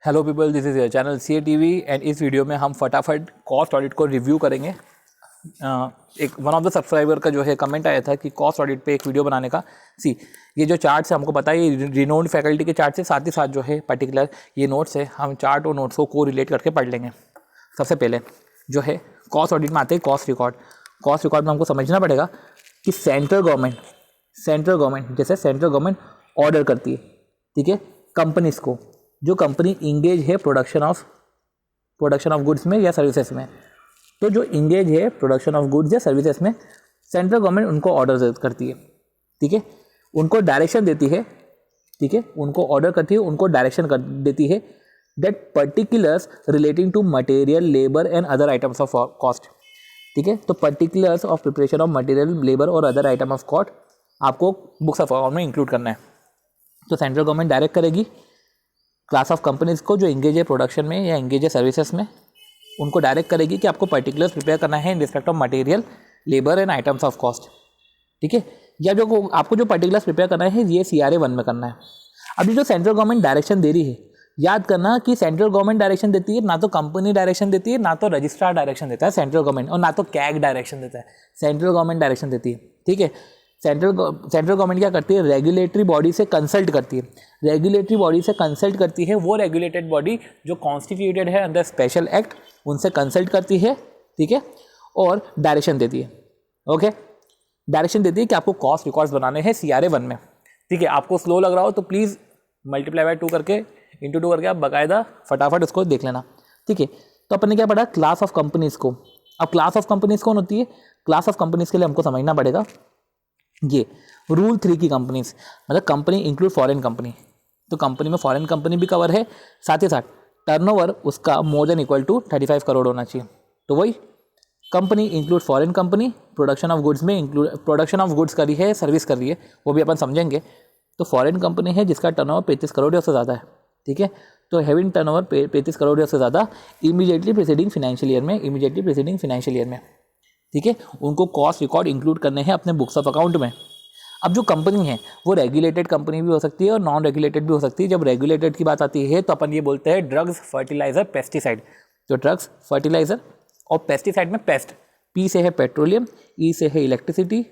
Hello people, this is your channel CATV and इस video में हम फटाफट कॉस्ट ऑडिट को रिव्यू करेंगे। एक वन ऑफ द सब्सक्राइबर का जो है कमेंट आया था कि कॉस्ट ऑडिट पे एक वीडियो बनाने का। ये जो चार्ट्स है हमको पता है, ये रिनोन्ड फैकल्टी के चार्ट से साथ ही साथ जो है पर्टिकुलर ये नोट्स है, हम चार्ट और नोट्स को रिलेट करके पढ़ लेंगे। सबसे पहले जो है कॉस्ट ऑडिट में आते हैं कॉस्ट रिकॉर्ड। कॉस्ट रिकॉर्ड में हमको समझना पड़ेगा कि सेंट्रल गवर्नमेंट जैसे सेंट्रल गवर्नमेंट ऑर्डर करती है, ठीक है, कंपनीज को, जो कंपनी इंगेज है प्रोडक्शन ऑफ गुड्स में या सर्विसेज में, तो जो इंगेज है प्रोडक्शन ऑफ गुड्स या सर्विसेज में सेंट्रल गवर्नमेंट उनको ऑर्डर करती है, ठीक है, उनको डायरेक्शन देती है, ठीक है, उनको ऑर्डर करती है, उनको डायरेक्शन कर देती है that particulars relating to material, labour and other items of cost, ठीक है। तो particulars of preparation of material, labour और अदर आइटम ऑफ कॉस्ट आपको बुक्स ऑफ अकाउंट में इंक्लूड करना है। तो सेंट्रल गवर्नमेंट डायरेक्ट करेगी क्लास ऑफ कंपनीज को जो इंगेज है प्रोडक्शन में या इंगेज है सर्विसेज में, उनको डायरेक्ट करेगी कि आपको पर्टिकुलर्स प्रिपेयर करना है in respect of material, labour and items of cost, ठीक है। या जो आपको जो पर्टिकुलर्स प्रिपेयर करना है ये CRA 1 में करना है। अभी जो सेंट्रल गवर्नमेंट डायरेक्शन दे रही है, याद करना कि सेंट्रल गवर्नमेंट डायरेक्शन देती है, ना तो कंपनी डायरेक्शन देती है, ना तो रजिस्ट्रार डायरेक्शन देता है सेंट्रल गवर्नमेंट, और ना तो कैग डायरेक्शन देता है, सेंट्रल गवर्नमेंट डायरेक्शन देती है, ठीक है। सेंट्रल गवर्नमेंट क्या करती है, रेगुलेटरी बॉडी से कंसल्ट करती है। रेगुलेटरी बॉडी से कंसल्ट करती है वो रेगुलेटेड बॉडी जो कॉन्स्टिट्यूटेड है अंडर स्पेशल एक्ट, उनसे कंसल्ट करती है, ठीक है, और डायरेक्शन देती है, ओके। डायरेक्शन देती है कि आपको कॉस्ट रिकॉर्ड्स बनाने हैं CRA 1 में, ठीक है। आपको स्लो लग रहा हो तो प्लीज़ मल्टीप्लाई बाय 2 करके इंटू 2 करके आप बाकायदा फटाफट उसको देख लेना, ठीक है। तो अपन ने क्या पढ़ा, क्लास ऑफ कंपनीज को। अब क्लास ऑफ कंपनीज कौन होती है, क्लास ऑफ कंपनीज के लिए हमको समझना पड़ेगा ये रूल 3 की कंपनीज, मतलब कंपनी इंक्लूड फॉरेन कंपनी, तो कंपनी में फॉरेन कंपनी भी कवर है, साथ ही साथ टर्नओवर उसका more than equal to 35 crore होना चाहिए। तो वही company include foreign company, production of goods में इंक्लूड प्रोडक्शन ऑफ गुड्स कर रही है, सर्विस कर रही है, वो भी अपन समझेंगे। तो फॉरेन कंपनी है जिसका टर्नओवर 35 करोड़ या उससे ज़्यादा है, ठीक है। तो हैविंग टर्नओवर 35 करोड़ या उससे ज़्यादा इमीडिएटली प्रीसीडिंग फाइनेंशियल ईयर में, ठीक है, उनको कॉस्ट रिकॉर्ड इंक्लूड करने हैं अपने बुक्स ऑफ अकाउंट में। अब जो कंपनी है वो रेगुलेटेड कंपनी भी हो सकती है और नॉन रेगुलेटेड भी हो सकती है। जब रेगुलेटेड की बात आती है तो अपन ये बोलते हैं ड्रग्स, फर्टिलाइजर, पेस्टिसाइड। तो ड्रग्स, फर्टिलाइजर और पेस्टिसाइड में पेस्ट, P से है पेट्रोलियम, E से है इलेक्ट्रिसिटी,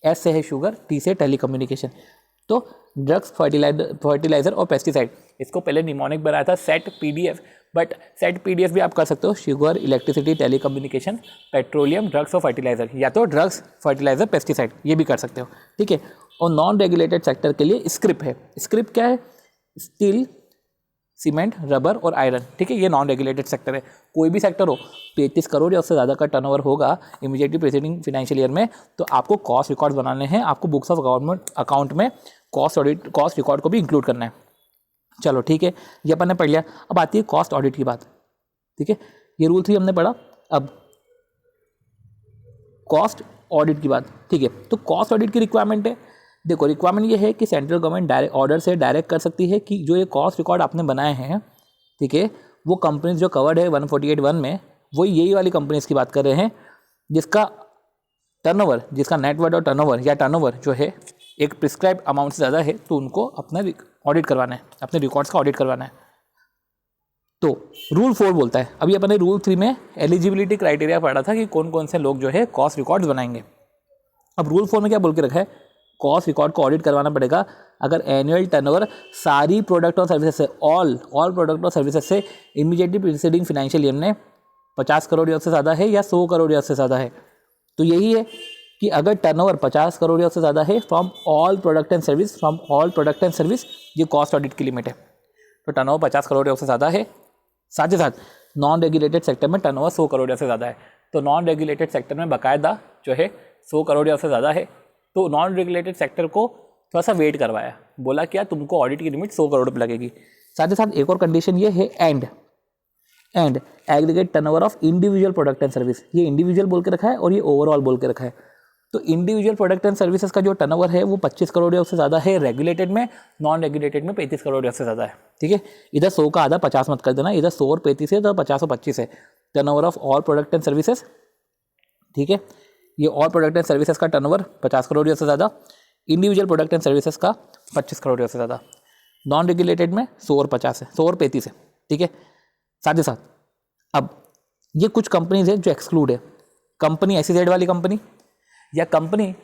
S से है शुगर, T से टेलीकम्युनिकेशन। तो ड्रग्स, फर्टिलाइजर और पेस्टिसाइड, इसको पहले निमोनिक बनाया था set PDF, but set PDF भी आप कर सकते हो, sugar, electricity, telecommunication, petroleum, drugs और फर्टिलाइजर, या तो ड्रग्स, फर्टिलाइजर, पेस्टिसाइड, ये भी कर सकते हो, ठीक है। और नॉन रेगुलेटेड सेक्टर के लिए स्क्रिप है। स्क्रिप क्या है, स्टील, सीमेंट, रबर और आयरन, ठीक है, ये नॉन रेगुलेटेड सेक्टर है। कोई भी सेक्टर हो, 35 करोड़ या उससे ज़्यादा का टर्नओवर होगा इमीडिएटली प्रीसीडिंग फाइनेंशियल ईयर में, तो आपको कॉस्ट रिकॉर्ड बनाने हैं, आपको बुक्स ऑफ अकाउंट में कॉस्ट रिकॉर्ड को भी इंक्लूड करना है। चलो ठीक है, ये अपन ने पढ़ लिया। अब आती है कॉस्ट ऑडिट की बात, ठीक है, ये रूल 3 हमने पढ़ा। अब कॉस्ट ऑडिट की बात, ठीक है। तो कॉस्ट ऑडिट की रिक्वायरमेंट है, देखो रिक्वायरमेंट ये है कि सेंट्रल गवर्नमेंट डायरेक्ट ऑर्डर से डायरेक्ट कर सकती है कि जो ये कॉस्ट रिकॉर्ड आपने बनाए हैं, ठीक है, वो कंपनीज जो कवर्ड है 148(1) में, वो यही वाली कंपनीज की बात कर रहे हैं जिसका टर्नओवर, जिसका नेटवर्थ और टर्नओवर या टर्नओवर जो है एक प्रिस्क्राइब अमाउंट से ज़्यादा है, तो उनको अपना ऑडिट करवाना है, अपने रिकॉर्ड्स का ऑडिट करवाना है। तो रूल 4 बोलता है, अभी अपने रूल 3 में एलिजिबिलिटी क्राइटेरिया पढ़ा था कि कौन कौन से लोग जो है कॉस्ट रिकॉर्ड्स बनाएंगे। अब रूल 4 में क्या बोल के रखा है, कॉस्ट रिकॉर्ड को ऑडिट करवाना पड़ेगा अगर एनुअल टर्नओवर सारी प्रोडक्ट और सर्विसेज से, ऑल प्रोडक्ट और सर्विसेज से इमीडिएटली प्रीसीडिंग फाइनेंशियल ईयर में 50 करोड़ या उससे ज़्यादा है या 100 करोड़ या उससे ज़्यादा है। तो यही है कि अगर टर्नओवर 50 करोड़ या उससे ज़्यादा है from all product and service, ये कॉस्ट ऑडिट की लिमिट है। तो टर्नओवर 50 करोड़ या उससे ज़्यादा है, साथ ही साथ नॉन रेगुलेटेड सेक्टर में टर्नओवर 100 करोड़ या से ज़्यादा है। तो नॉन रेगुलेटेड सेक्टर में बाकायदा जो है 100 करोड़ या उससे ज़्यादा है, तो नॉन रेगुलेटेड सेक्टर को थोड़ा सा वेट करवाया, बोला क्या तुमको ऑडिट की लिमिट 100 करोड़ पर लगेगी। साथ ही साथ एक और कंडीशन ये है and aggregate turnover of individual product and service, ये इंडिविजुअल बोल के रखा है और ये ओवरऑल बोल के रखा है। तो इंडिविजुअल प्रोडक्ट एंड सर्विसेज का जो टर्नओवर है वो 25 करोड़ या उससे ज़्यादा है रेगुलेटेड में, नॉन रेगुलेटेड में 35 करोड़ या उससे ज़्यादा है, ठीक है। इधर 100 का आधा 50 मत कर देना, इधर 100 और 35 है, तो 50 और 25 है turnover of all product and services, ठीक है। ये ऑल प्रोडक्ट एंड सर्विसेज का टर्नओवर 50 करोड़ या उससे ज़्यादा, इंडिविजुअल प्रोडक्ट एंड सर्विसेज का 25 करोड़ या उससे ज़्यादा, नॉन रेगुलेटेड में 100 और 50 है, 100 और 35 है, ठीक है। साथ ही साथ अब ये कुछ कंपनीज है जो एक्सक्लूड है, कंपनी SEZ वाली कंपनी, या कंपनी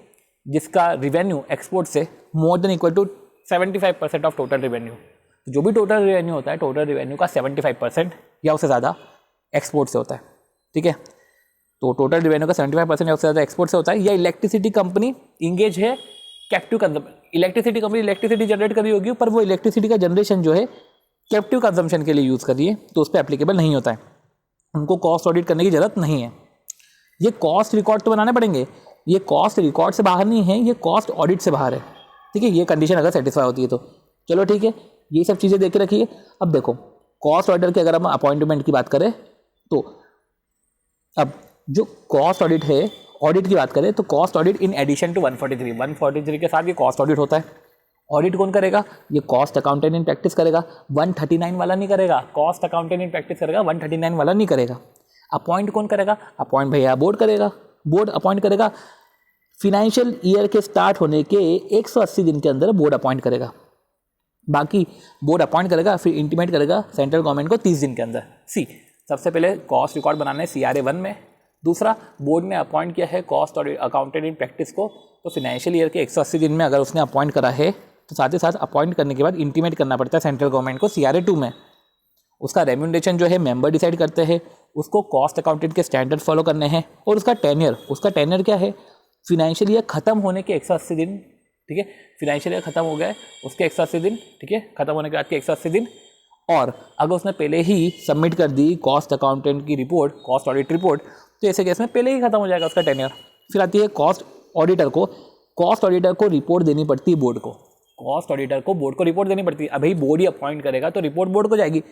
जिसका रिवेन्यू एक्सपोर्ट से more than equal to 75% of total revenue. जो भी टोटल रिवेन्यू होता है, टोटल रिवेन्यू का 75% या उससे ज़्यादा एक्सपोर्ट से होता है, ठीक है। तो टोटल रिवेन्यू का 75% या उससे ज़्यादा एक्सपोर्ट से होता है। या इलेक्ट्रिसिटी कंपनी इंगेज है captive consumption, electricity company electricity generate कर रही होगी, पर वो इलेक्ट्रिसिटी का जनरेशन जो है कैप्टिव कंजम्पशन के लिए यूज़ कर रही है, तो उस पर एप्लीकेबल नहीं होता है, उनको कॉस्ट ऑडिट करने की ज़रूरत नहीं है। ये कॉस्ट रिकॉर्ड तो बनाने पड़ेंगे, ये कॉस्ट रिकॉर्ड से बाहर नहीं है, ये कॉस्ट ऑडिट से बाहर है, ठीक है। ये कंडीशन अगर सेटिस्फाई होती है तो चलो ठीक है, ये सब चीज़ें देख के रखिए। अब देखो कॉस्ट ऑडिटर की अगर हम अपॉइंटमेंट की बात करें तो अब जो कॉस्ट ऑडिट है, ऑडिट की बात करें तो cost audit in addition to 143 के साथ ये कॉस्ट ऑडिट होता है। ऑडिट कौन करेगा? ये कॉस्ट अकाउंटेंट इन प्रैक्टिस करेगा, 139 वाला नहीं करेगा। कॉस्ट अकाउंटेंट इन प्रैक्टिस करेगा, 139 वाला नहीं करेगा। अपॉइंट कौन करेगा? अपॉइंट भैया बोर्ड करेगा, बोर्ड अपॉइंट करेगा। फिनेंशियल ईयर के स्टार्ट होने के 180 दिन के अंदर बोर्ड अपॉइंट करेगा। बाकी बोर्ड अपॉइंट करेगा, फिर इंटीमेट करेगा सेंट्रल गवर्नमेंट को 30 दिन के अंदर। सबसे पहले कॉस्ट रिकॉर्ड बनाना है CRA 1 में। दूसरा, बोर्ड ने अपॉइंट किया है कॉस्ट और अकाउंटेंट इन प्रैक्टिस को, तो फिनेंशियल ईयर के 180 दिन में अगर उसने अपॉइंट करा है तो साथ ही साथ अपॉइंट करने के बाद इंटीमेट करना पड़ता है सेंट्रल गवर्नमेंट को CRA 2 में। उसका रेम्यूनरेशन जो है मेंबर डिसाइड करते हैं, उसको कॉस्ट अकाउंटेंट के स्टैंडर्ड फॉलो करने हैं। और उसका टेन्योर क्या है? फिनेंशियल ईयर खत्म होने के 180 दिन, ठीक है। फिनेंशियल ईयर खत्म हो गया है, उसके 180 दिन, ठीक है, खत्म होने के बाद के 180 दिन। और अगर उसने पहले ही सबमिट कर दी कॉस्ट अकाउंटेंट की रिपोर्ट, कॉस्ट ऑडिट रिपोर्ट, तो ऐसे केस में पहले ही खत्म हो जाएगा उसका टेन्योर। फिर आती है कॉस्ट ऑडिटर को रिपोर्ट देनी पड़ती है बोर्ड को। कॉस्ट ऑडिटर को बोर्ड को रिपोर्ट देनी पड़ती है। अब भाई बोर्ड ही अपॉइंट करेगा तो रिपोर्ट बोर्ड को जाएगी।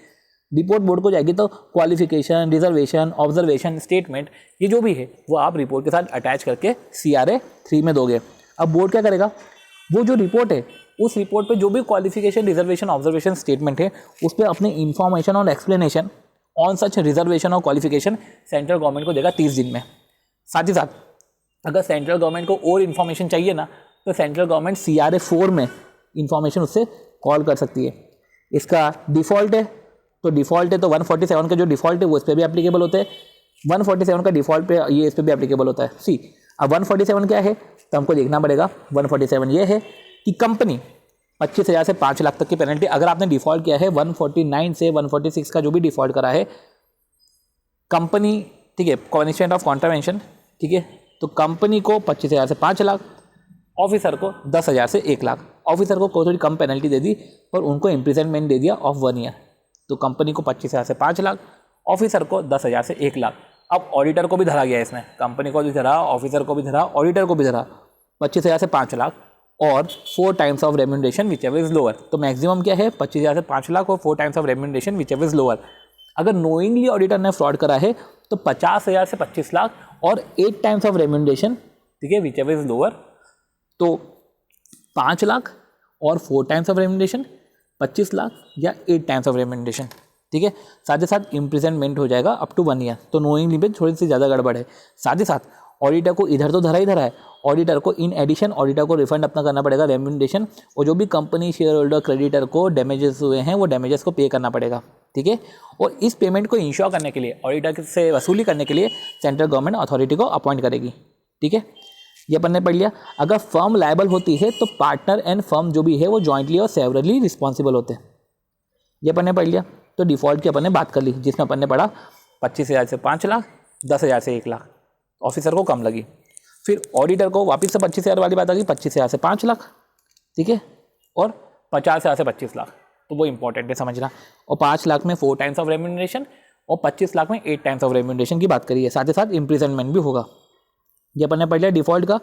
रिपोर्ट बोर्ड को जाएगी तो क्वालिफिकेशन, रिजर्वेशन, ऑब्जर्वेशन, स्टेटमेंट, ये जो भी है वो आप रिपोर्ट के साथ अटैच करके CRA 3 में दोगे। अब बोर्ड क्या करेगा? वो जो रिपोर्ट है उस रिपोर्ट पे जो भी क्वालिफिकेशन, रिजर्वेशन, ऑब्जर्वेशन, स्टेटमेंट है उस पर अपने इन्फॉर्मेशन और एक्सप्लेनेशन ऑन सच रिजर्वेशन और क्वालिफिकेशन सेंट्रल गवर्नमेंट को देगा 30 दिन में। साथ ही साथ अगर सेंट्रल गवर्नमेंट को और इन्फॉर्मेशन चाहिए ना तो सेंट्रल गवर्नमेंट CRA 4 में इन्फॉर्मेशन उससे कॉल कर सकती है। इसका डिफ़ॉल्ट है तो 147 का जो डिफ़ॉल्ट है वो इस पर भी एप्लीकेबल होता है। 147 का डिफ़ॉल्ट पे ये इस पर भी एप्लीकेबल होता है। अब 147 क्या है तो हमको देखना पड़ेगा। 147 ये है कि कंपनी 25,000 से 5 लाख तक की पेनल्टी, अगर आपने डिफ़ॉल्ट किया है 149 से 146 का जो भी डिफ़ॉल्ट करा है कंपनी, ठीक है, कॉन्स्टेंट ऑफ कॉन्ट्रावेंशन, ठीक है, तो कंपनी को 25,000 से 5 लाख, ऑफिसर को 10,000 से 1 लाख। ऑफिसर को थोड़ी कम पेनल्टी दे दी पर उनको इम्प्रिजनमेंट दे दिया ऑफ 1 ईयर। तो कंपनी को 25,000 से 5 लाख, ऑफिसर को 10,000 से 1 लाख। अब ऑडिटर को भी धरा गया इसमें, कंपनी को भी धरा, ऑफिसर को भी धरा, ऑडिटर को भी धरा। 25,000 से 5 लाख और 4 times of remuneration which ever is lower. तो मैक्सिमम क्या है? 25,000 से 5 लाख और 4 times of remuneration which ever is lower. अगर नोइंगली ऑडिटर ने फ्रॉड करा है तो 50,000 से 25 लाख और 8 टाइम्स ऑफ रेम्यूनरेशन, ठीक है, विच एवर इज लोअर। तो 5 लाख और 4 टाइम्स ऑफ रेम्यूनरेशन, 25 लाख या 8 टाइम्स ऑफ रेम्यूनरेशन, ठीक है। साथ ही साथ इम्प्रिजनमेंट हो जाएगा अप टू 1 ईयर। तो नोइंगली पे थोड़ी सी ज़्यादा गड़बड़ है। साथ ही साथ ऑडिटर को इधर तो धरा ही धरा है, ऑडिटर को इन एडिशन ऑडिटर को रिफंड अपना करना पड़ेगा रेम्यूनरेशन, और जो भी कंपनी शेयर होल्डर क्रेडिटर को डैमेजेस हुए हैं वो डैमेजेस को पे करना पड़ेगा, ठीक है। और इस पेमेंट को इंश्योर करने के लिए, ऑडिटर से वसूली करने के लिए सेंट्रल गवर्नमेंट अथॉरिटी को अपॉइंट करेगी, ठीक है। ये अपन ने पढ़ लिया। अगर फर्म लायबल होती है तो पार्टनर एंड फर्म जो भी है वो जॉइंटली और सेवरली रिस्पॉन्सिबल होते हैं। ये अपन ने पढ़ लिया। तो डिफ़ॉल्ट की अपन ने बात कर ली, जिसमें अपन ने पढ़ा 25,000 से 5 लाख, 10,000 से 1 लाख, ऑफिसर को कम लगी। फिर ऑडिटर को वापस से 25,000 वाली बात आ गई, 25,000 से 5 लाख, ठीक है, और 50,000 से 25 लाख। तो वो इंपॉर्टेंट है समझना। और 5 लाख में 4 टाइम्स ऑफ रेम्यूनरेशन और 25 लाख में 8 टाइम्स ऑफ रेम्यूनरेशन की बात करी है। साथ ही साथ इम्प्रिजनमेंट भी होगा। ये अपन ने पढ़ लिया डिफ़ॉल्ट का।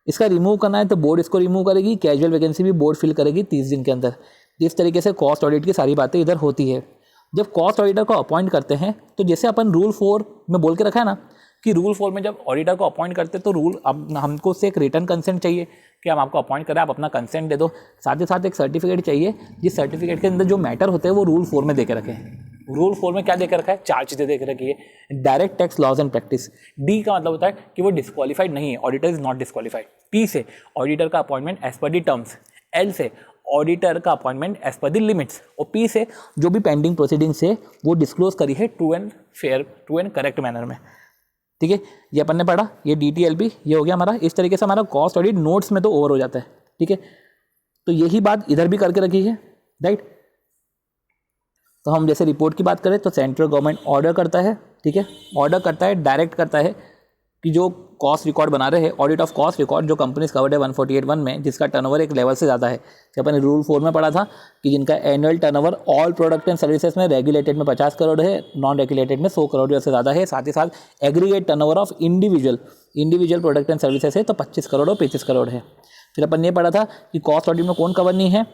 इसका रिमूव करना है तो बोर्ड इसको रिमूव करेगी, कैजुअल वैकेंसी भी बोर्ड फिल करेगी 30 दिन के अंदर। इस तरीके से कॉस्ट ऑडिट की सारी बातें इधर होती है। जब कॉस्ट ऑडिटर को अपॉइंट करते हैं तो जैसे अपन रूल 4 में बोल के रखा है ना कि रूल 4 में जब ऑडिटर को अपॉइंट करते हैं तो रूल अब हमको उससे एक रिटर्न कंसेंट चाहिए कि हम आपको अपॉइंट करें, आप अपना कंसेंट दे दो। साथ ही साथ एक सर्टिफिकेट चाहिए, जिस सर्टिफिकेट के अंदर जो मैटर होते हैं वो रूल 4 में दे के रखे हैं। रूल 4 में क्या दे के रखा है? 4 चीज़ें दे के रखी है। Direct tax laws and practice. D का मतलब होता है कि वो डिस्क्वालीफाइड नहीं है, auditor is not disqualified. P से ऑडिटर का appointment as per the terms. L से ऑडिटर का appointment as per the limits, और पी से जो भी पेंडिंग प्रोसीडिंग्स है वो डिस्क्लोज करी है true and fair, true and correct manner में। ठीक है, ये अपन ने पढ़ा, ये DTLP ये हो गया हमारा। इस तरीके से हमारा कॉस्ट ऑडिट नोट्स में तो ओवर हो जाता है। ठीक है, तो यही बात इधर भी करके रखी है, राइट। तो हम जैसे रिपोर्ट की बात करें तो सेंट्रल गवर्नमेंट ऑर्डर करता है, ठीक है, ऑर्डर करता है, डायरेक्ट करता है कि जो कॉस्ट रिकॉर्ड बना रहे हैं, ऑडिट ऑफ कॉस्ट रिकॉर्ड जो कंपनीज कवर्ड है 148(1) में, जिसका टर्नओवर एक लेवल से ज़्यादा है। जब अपन रूल 4 में पढ़ा था कि जिनका annual turnover all product and services में रेगुलेटेड में 50 करोड़ है, नॉन रेगुलेटेड में 100 करोड़ से ज़्यादा है, साथ ही साथ aggregate turnover of individual product and services है तो 25 करोड़ और 35 करोड़ है। फिर अपन ये पढ़ा था कि कॉस्ट ऑडिट में कौन कवर नहीं है,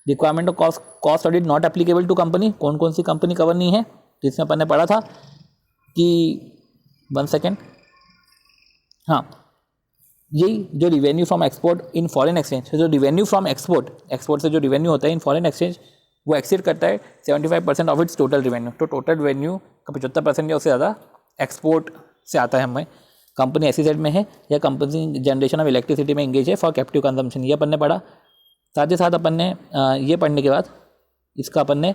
requirement of cost audit not applicable to company, कौन कौन सी कंपनी कवर नहीं है, जिसमें अपन ने पढ़ा था कि 1 सेकेंड, हाँ, यही जो revenue from export in foreign exchange, जो रिवेन्यू फ्रॉम एक्सपोर्ट से जो रिवेन्यू होता है इन फॉरेन एक्सचेंज वो एक्सीड करता है 75% ऑफ इट्स टोटल रिवेन्यू। तो टोटल रिवेन्यू का 75% या उससे ज़्यादा एक्सपोर्ट से आता है हमें। कंपनी ऐसी साइड में है या कंपनी जनरेशन ऑफ इलेक्ट्रिसिटी में इंगेज है फॉर कैप्टिव कंजम्पशन, ये अपन ने पढ़ा। साथ ही साथ अपन ने ये पढ़ने के बाद इसका अपन ने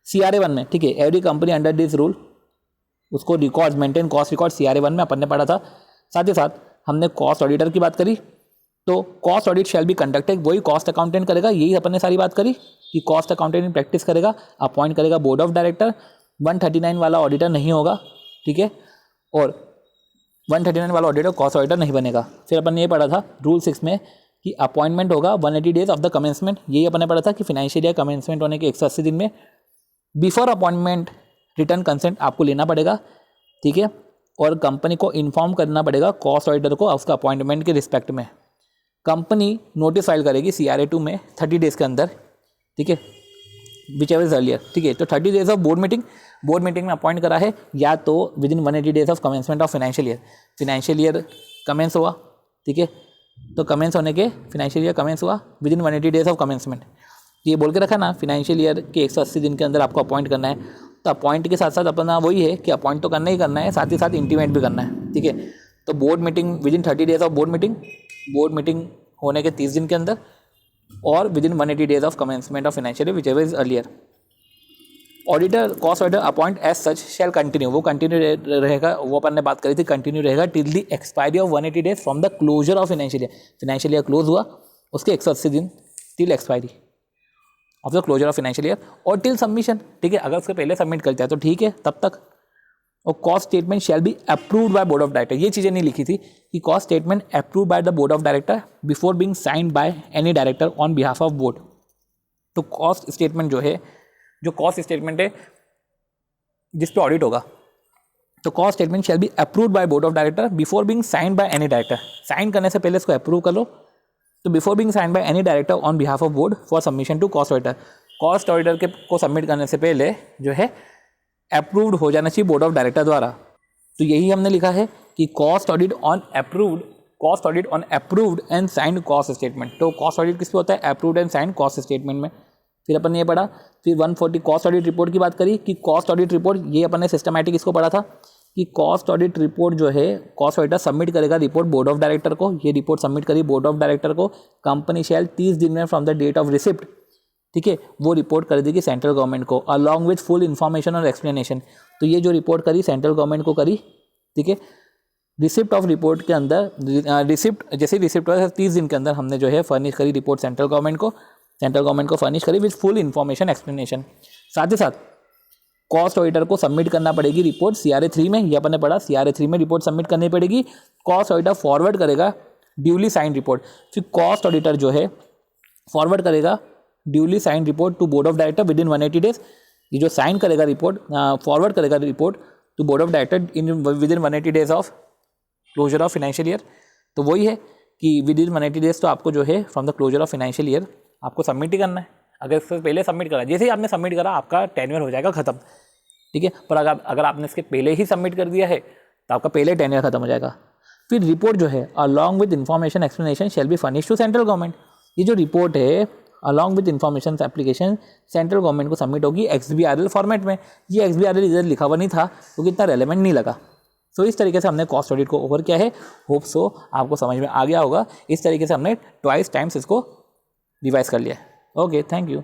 CRA 1 में, ठीक है, every company under this rule उसको record maintain cost record CRA 1 में अपन ने पढ़ा था। साथ ही साथ हमने कॉस्ट ऑडिटर की बात करी, तो cost audit shall be conducted, वही कॉस्ट अकाउंटेंट करेगा, यही अपन ने सारी बात करी कि कॉस्ट अकाउंटेंट इन प्रैक्टिस करेगा, अपॉइंट करेगा बोर्ड ऑफ डायरेक्टर, 139 वाला ऑडिटर नहीं होगा, ठीक है, और 139 वाला ऑडिटर कॉस्ट ऑडिटर नहीं बनेगा। फिर अपन ने ये पढ़ा था रूल 6 में कि अपॉइंटमेंट होगा 180 डेज ऑफ द कमेंसमेंट, यही अपन ने पढ़ा था कि फाइनेंशियल ईयर कमेंसमेंट होने के 180 दिन में बिफोर अपॉइंटमेंट रिटर्न कंसेंट आपको लेना पड़ेगा, ठीक है, और कंपनी को इन्फॉर्म करना पड़ेगा कॉस्ट ऑडिटर को उसका अपॉइंटमेंट के रिस्पेक्ट में। कंपनी नोटिस फाइल करेगी CRA 2 में 30 डेज़ के अंदर, ठीक है, विच एवर इज अर्लियर, ठीक है। तो 30 डेज ऑफ बोर्ड मीटिंग में अपॉइंट करा है, या तो within 180 days of commencement of financial year commence हुआ, ठीक है, तो कमेंस होने के फाइनेंशियल ईयर कमेंस हुआ within 180 days of commencement. ये बोल के रखा ना फाइनेंशियल ईयर के 180 दिन के अंदर आपको अपॉइंट करना है, तो अपॉइंट के साथ साथ अपना वही है कि अपॉइंट तो करना ही करना है, साथ ही साथ इंटीमेट भी करना है, ठीक है। तो board meeting within 30 days of board meeting होने के 30 दिन के अंदर, और within 180 days of commencement of financial year whichever is earlier. Auditor cost auditor appoint as such shall continue, वो कंटिन्यू रहेगा, वो अपन ने बात करी थी, कंटिन्यू रहेगा till the expiry of 180 days from the closure of financial year close हुआ उसके 180 दिन till expiry of the closure of financial year, और टिल सबमिशन, ठीक है, अगर उसके पहले सबमिट करता है तो ठीक है तब तक। और cost statement shall be approved by board of director, ये चीज़ें नहीं लिखी थी कि cost statement approve by the board of director before being signed by any director on behalf of board. तो कॉस्ट स्टेटमेंट जो है, जो कॉस्ट स्टेटमेंट है जिस पे ऑडिट होगा, तो cost statement shall be approved by board of director before being signed by any director, sign करने से पहले इसको अप्रूव कर लो, तो before being signed by any director on behalf of board for submission to cost auditor, cost auditor के को submit करने से पहले जो है अप्रूव्ड हो जाना चाहिए बोर्ड ऑफ डायरेक्टर द्वारा। तो यही हमने लिखा है कि cost audit on approved and signed cost statement. तो कॉस्ट ऑडिट किस पे होता है? Approved and signed cost statement में। फिर अपन ने ये पढ़ा, फिर 140 कॉस्ट ऑडिट रिपोर्ट की बात करी कि कॉस्ट ऑडिट रिपोर्ट, ये अपन ने सिस्टमैटिक इसको पढ़ा था कि कॉस्ट ऑडिट रिपोर्ट जो है कॉस्ट ऑडिटर सबमिट करेगा रिपोर्ट बोर्ड ऑफ डायरेक्टर को, ये रिपोर्ट सबमिट करी बोर्ड ऑफ डायरेक्टर को, कंपनी शैल 30 दिन में from the date of receipt, ठीक है, वो रिपोर्ट कर देगी सेंट्रल गवर्नमेंट को अलॉन्ग विथ फुल इन्फॉर्मेशन और एक्सप्लेनेशन। तो ये जो रिपोर्ट करी सेंट्रल गवर्नमेंट को करी, ठीक है, रिसिप्ट ऑफ रिपोर्ट के अंदर रिसिप्ट जैसे रिसिप्ट हुआ 30 दिन के अंदर हमने जो है फर्निश करी रिपोर्ट सेंट्रल गवर्नमेंट को फर्निश करी विथ फुल इन्फॉर्मेशन एक्सप्लेनेशन। साथ ही साथ कॉस्ट ऑडिटर को सबमिट करना पड़ेगी रिपोर्ट CRA 3 में, ये अपन ने पढ़ा CRA 3 में रिपोर्ट सबमिट करनी पड़ेगी। कॉस्ट ऑडिटर फॉरवर्ड करेगा ड्यूली साइंड रिपोर्ट, फिर कॉस्ट ऑडिटर जो है फॉरवर्ड करेगा duly signed report to board of director within 180 days. ये जो साइन करेगा रिपोर्ट, फॉरवर्ड करेगा report to board of director within 180 days of closure of financial year. तो वही है कि विद इन 180 डेज तो आपको जो है from the closure of financial year आपको सबमिट ही करना है। अगर इससे पहले सबमिट करा, जैसे ही आपने सबमिट करा आपका टेन्योर हो जाएगा खत्म, ठीक है। पर अगर आपने इसके पहले ही सबमिट कर दिया है तो आपका पहले टेन्योर खत्म हो जाएगा। फिर रिपोर्ट जो है along with information explanation shall be furnish to central government. ये जो रिपोर्ट है along with information application central government को सबमिट होगी XBRL फॉर्मेट में। ये XBRL इधर लिखा हुआ नहीं था क्योंकि इतना रेलेवेंट नहीं लगा। सो इस तरीके से हमने कॉस्ट ऑडिट को ओवर किया है। होप सो आपको समझ में आ गया होगा। इस तरीके से हमने ट्वाइस टाइम्स इसको रिवाइज कर लिया है। Okay, thank you.